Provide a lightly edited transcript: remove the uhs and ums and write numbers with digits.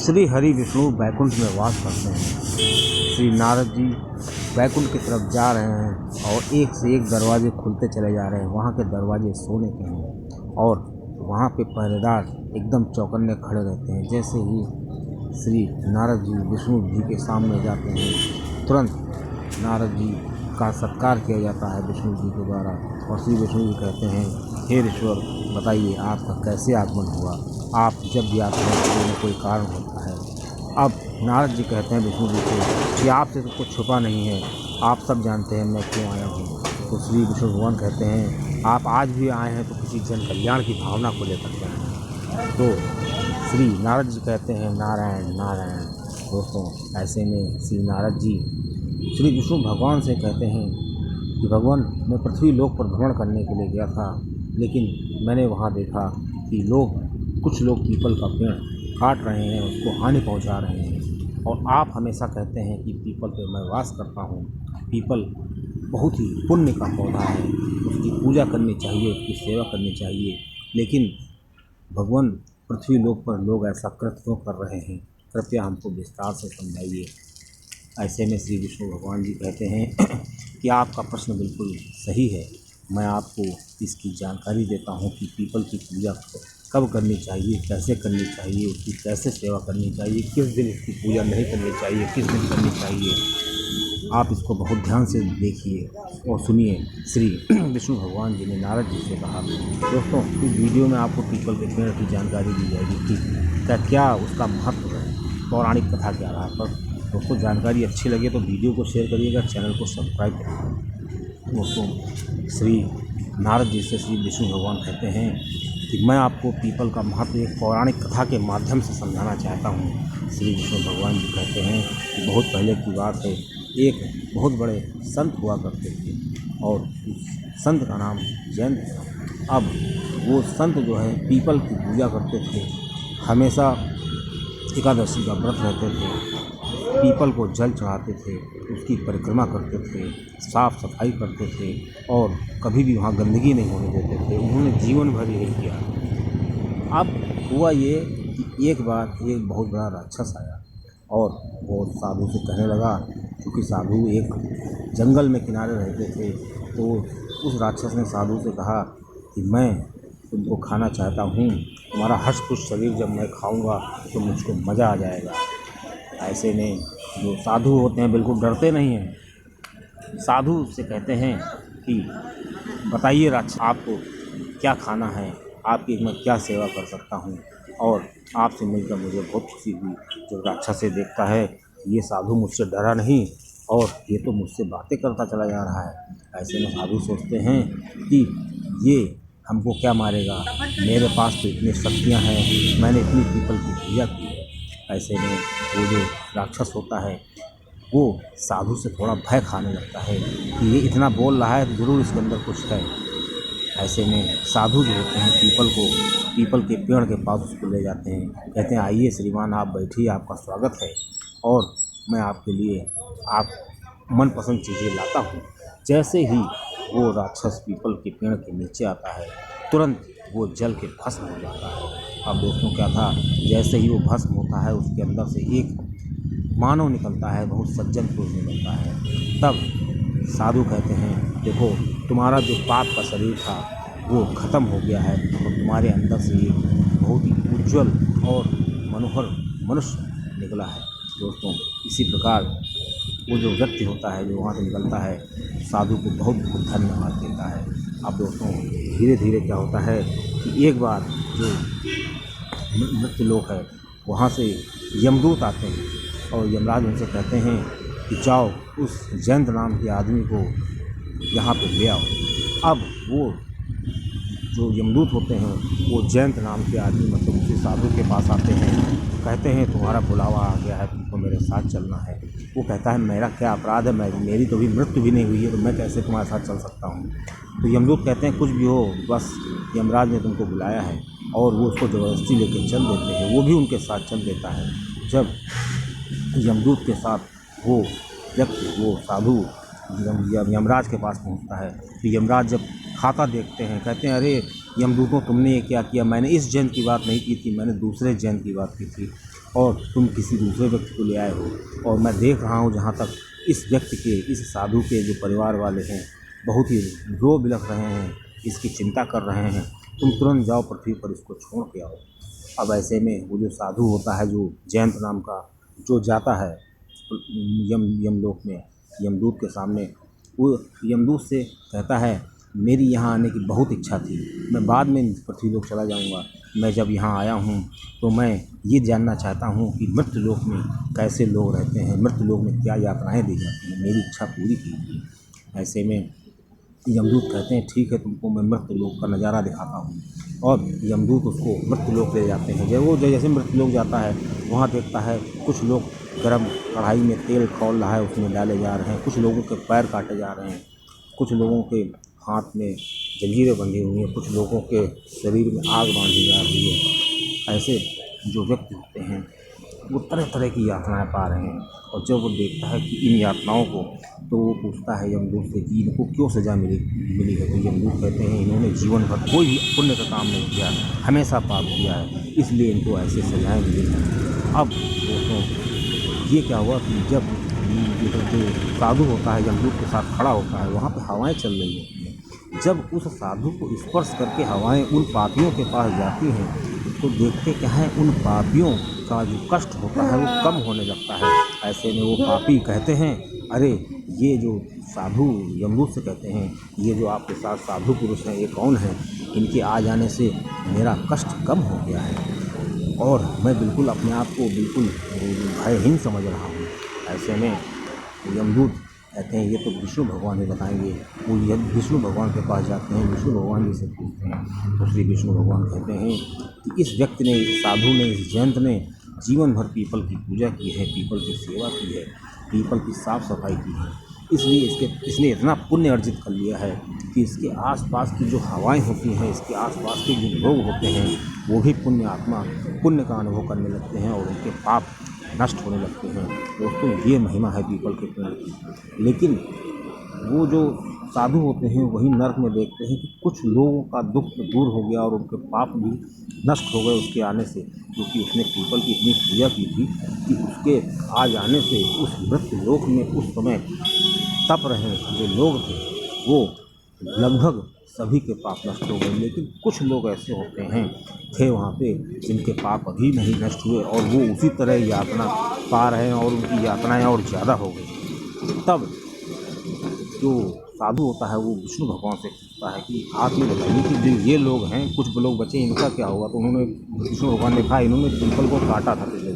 श्री हरि विष्णु वैकुंठ में वास करते हैं। श्री नारद जी वैकुंठ की तरफ जा रहे हैं और एक से एक दरवाजे खुलते चले जा रहे हैं। वहाँ के दरवाजे सोने के हैं और वहाँ पे पहरेदार एकदम चौकन्ने खड़े रहते हैं। जैसे ही श्री नारद जी विष्णु जी के सामने जाते हैं, तुरंत नारद जी का सत्कार किया जाता है विष्णु जी के द्वारा। और श्री विष्णु जी कहते हैं, हे ईश्वर, बताइए आपका कैसे आगमन हुआ। आप जब भी आते हैं तो कोई न कोई कारण होता है। अब नारद जी कहते हैं विष्णु जी को कि आपसे तो कुछ छुपा नहीं है, आप सब जानते हैं मैं क्यों आया हूँ। तो श्री विष्णु भगवान कहते हैं, आप आज भी आए हैं तो किसी जन कल्याण की भावना को लेकर के आए हैं। तो श्री नारद जी कहते हैं, नारायण नारायण। दोस्तों, ऐसे में श्री नारद जी श्री विष्णु भगवान से कहते हैं कि भगवान, मैं पृथ्वी लोक पर भ्रमण करने के लिए गया था, लेकिन मैंने वहाँ देखा कि कुछ लोग पीपल का पेड़ काट रहे हैं, उसको हानि पहुँचा रहे हैं। और आप हमेशा कहते हैं कि पीपल पे मैं वास करता हूँ। पीपल बहुत ही पुण्य का पौधा है, उसकी पूजा करनी चाहिए, उसकी सेवा करनी चाहिए। लेकिन भगवान, पृथ्वी लोक पर लोग ऐसा कृत्य क्यों कर रहे हैं? कृपया हमको विस्तार से समझाइए। ऐसे में श्री विष्णु भगवान जी कहते हैं कि आपका प्रश्न बिल्कुल सही है। मैं आपको इसकी जानकारी देता हूँ कि पीपल की पूजा कब करनी चाहिए, कैसे करनी चाहिए, उसकी कैसे सेवा करनी चाहिए, किस दिन इसकी पूजा नहीं करनी चाहिए, किस दिन करनी चाहिए। आप इसको बहुत ध्यान से देखिए और सुनिए। श्री विष्णु भगवान जी ने नारद जी से कहा। दोस्तों, इस वीडियो में आपको पीपल के पेड़ की जानकारी दी जाएगी कि क्या उसका महत्व है, पौराणिक कथा क्या रहा। पर दोस्तों, जानकारी अच्छी लगे तो वीडियो को शेयर करिएगा, चैनल को सब्सक्राइब करिएगा। दोस्तों, श्री नारद जी से श्री विष्णु भगवान कहते हैं कि मैं आपको पीपल का महत्व एक पौराणिक कथा के माध्यम से समझाना चाहता हूँ। श्री विष्णु भगवान जी कहते हैं कि बहुत पहले की बात है, एक बहुत बड़े संत हुआ करते थे और उस संत का नाम जयंत था। अब वो संत जो है पीपल की पूजा करते थे, हमेशा एकादशी का व्रत रहते थे, पीपल को जल चढ़ाते थे, उसकी परिक्रमा करते थे, साफ सफाई करते थे और कभी भी वहाँ गंदगी नहीं होने देते थे। उन्होंने जीवन भर यही किया। अब हुआ ये कि एक बार एक बहुत बड़ा राक्षस आया और वो साधु से कहने लगा, क्योंकि साधु एक जंगल में किनारे रहते थे, तो उस राक्षस ने साधु से कहा कि मैं तुमको खाना चाहता हूँ, तुम्हारा हष्ट पुष्ट शरीर जब मैं खाऊंगा तो मुझको मज़ा आ जाएगा। ऐसे में जो साधु होते हैं बिल्कुल डरते नहीं हैं। साधु से कहते हैं कि बताइए राक्षस, आपको क्या खाना है, आपकी मैं क्या सेवा कर सकता हूँ। और आपसे मिलकर मुझे बहुत खुशी हुई। जो राक्षस से देखता है ये साधु मुझसे डरा नहीं और ये तो मुझसे बातें करता चला जा रहा है। ऐसे में साधु सोचते हैं कि ये हमको क्या मारेगा, मेरे पास तो इतनी शक्तियाँ हैं, मैंने इतनी पीपल की पूजा की है। ऐसे में वो जो राक्षस होता है वो साधु से थोड़ा भय खाने लगता है कि ये इतना बोल रहा है तो ज़रूर इसके अंदर कुछ है। ऐसे में साधु जो होते हैं पीपल के पेड़ के पास उसको ले जाते हैं, कहते हैं, आइए श्रीमान, आप बैठिए, आपका स्वागत है और मैं आपके लिए आप मनपसंद चीज़ें लाता हूँ। जैसे ही वो राक्षस पीपल के पेड़ के नीचे आता है, तुरंत वो जल के भस्म हो जाता है। अब दोस्तों, क्या था, जैसे ही वो भस्म होता है उसके अंदर से एक मानव निकलता है, बहुत सज्जन पुरुष निकलता है। तब साधु कहते हैं, देखो, तुम्हारा जो पाप का शरीर था वो ख़त्म हो गया है और तुम्हारे अंदर से एक बहुत ही उज्जवल और मनोहर मनुष्य निकला है। दोस्तों, इसी प्रकार वो जो व्यक्ति होता है जो वहाँ से निकलता है, साधु को बहुत बहुत धन्यवाद देता है। अब दोस्तों, धीरे धीरे क्या होता है कि एक बार जो मृत्यु लोक है वहाँ से यमदूत आते हैं और यमराज उनसे कहते हैं कि जाओ उस जयंत नाम के आदमी को यहाँ पे ले आओ। अब वो जो यमदूत होते हैं वो जयंत नाम के आदमी मतलब उसी साधु के पास आते हैं, कहते हैं तुम्हारा बुलावा आ गया है, तुमको मेरे साथ चलना है। वो कहता है, मेरा क्या अपराध है, मेरी तो भी मृत्यु भी नहीं हुई है, तो मैं कैसे तुम्हारे साथ चल सकता हूँ। तो यमदूत कहते हैं, कुछ भी हो, बस यमराज ने तुमको बुलाया है। और वो उसको ज़बरदस्ती लेके चल देते हैं, वो भी उनके साथ चल देता है। जब यमदूत के साथ वो व्यक्ति, वो साधु यमराज के पास पहुंचता है, तो यमराज जब खाता देखते हैं, कहते हैं, अरे यमदूतों, तुमने ये क्या किया, मैंने इस जैन की बात नहीं की थी, मैंने दूसरे जैन की बात की थी। और तुम किसी दूसरे व्यक्ति को ले आए हो। और मैं देख रहा हूँ जहाँ तक इस व्यक्ति के, इस साधु के जो परिवार वाले हैं बहुत ही रो बिलख रहे हैं, इसकी चिंता कर रहे हैं। तुम तुरंत जाओ पृथ्वी पर इसको छोड़ के आओ। अब ऐसे में वो जो साधु होता है, जो जयंत नाम का, जो जाता है यमलोक में यमदूत के सामने, वो यमदूत से कहता है मेरी यहाँ आने की बहुत इच्छा थी, मैं बाद में पृथ्वीलोक चला जाऊँगा। मैं जब यहाँ आया हूँ तो मैं ये जानना चाहता हूँ कि मृत्युलोक में कैसे लोग रहते हैं, मृत्युलोक में क्या यातनाएँ दी जाती हैं, मेरी इच्छा पूरी कीजिए। ऐसे में यमदूत कहते हैं ठीक है, तुमको मैं मृत्युलोक का नज़ारा दिखाता हूँ। और यमदूत उसको मृत्युलोक ले जाते हैं। जब वो जैसे मृत्युलोक जाता है वहाँ देखता है कुछ लोग गरम कढ़ाई में तेल खौल रहा है, उसमें डाले जा रहे हैं, कुछ लोगों के पैर काटे जा रहे हैं, कुछ लोगों के हाथ में जंजीरें बंधी हुई हैं, कुछ लोगों के शरीर में आग बांधी जा रही है। ऐसे जो व्यक्ति होते हैं वो तरह तरह की यातनाएं पा रहे हैं। और जब वो देखता है कि इन यातनाओं को, तो वो पूछता है यमदूत से कि इनको क्यों सज़ा मिली है। तो यमदूत कहते हैं इन्होंने जीवन भर कोई भी पुण्य का काम नहीं किया, हमेशा पाप किया है, इसलिए इनको ऐसे सजाएँ मिली हैं। अब दोस्तों ये क्या हुआ कि जब जो साधु होता है यमदूत के साथ खड़ा होता है, वहाँ पर हवाएँ चल रही होती हैं। जब उस साधु को स्पर्श करके हवाएँ उन पापियों के पास जाती हैं तो देखते क्या है, उन पापियों का जो कष्ट होता है वो कम होने लगता है। ऐसे में वो पापी कहते हैं अरे ये जो साधु यमदूत से कहते हैं ये जो आपके साथ साधु पुरुष हैं ये कौन है, इनके आ जाने से मेरा कष्ट कम हो गया है और मैं बिल्कुल अपने आप को बिल्कुल भयहीन समझ रहा हूँ। ऐसे में यमदूत कहते हैं ये तो विष्णु भगवान ही बताएंगे। वो विष्णु भगवान के पास जाते हैं, विष्णु भगवान जी से पूछते हैं तो श्री विष्णु भगवान कहते हैं कि इस व्यक्ति ने, इस साधु ने, इस जयंत ने जीवन भर पीपल की पूजा की है, पीपल की सेवा की है, पीपल की साफ सफाई की है, इसलिए इसने इतना पुण्य अर्जित कर लिया है कि इसके आसपास की जो हवाएं होती हैं, इसके आसपास के जो लोग होते हैं वो भी पुण्य आत्मा पुण्य का अनुभव करने लगते हैं और उनके पाप नष्ट होने लगते हैं। दोस्तों ये महिमा है पीपल के पेड़ की। लेकिन वो जो साधु होते हैं वही नर्क में देखते हैं कि कुछ लोगों का दुख दूर हो गया और उनके पाप भी नष्ट हो गए उसके आने से, क्योंकि उसने पीपल की इतनी पूजा की थी कि उसके आ जाने से उस मृत्यु लोक में उस समय तप रहे जो लोग थे वो लगभग सभी के पाप नष्ट हो गए। लेकिन कुछ लोग ऐसे होते हैं थे वहाँ पे जिनके पाप अभी नहीं नष्ट हुए और वो उसी तरह यातना पा रहे हैं और उनकी यातनाएं और ज़्यादा हो गई। तब जो साधु होता है वो विष्णु भगवान से पूछता है कि आप ये बताइए कि जो ये लोग हैं, कुछ लोग बचे, इनका क्या हुआ। तो उन्होंने, विष्णु भगवान ने कहा इन्होंने पीपल को काटा था पिछले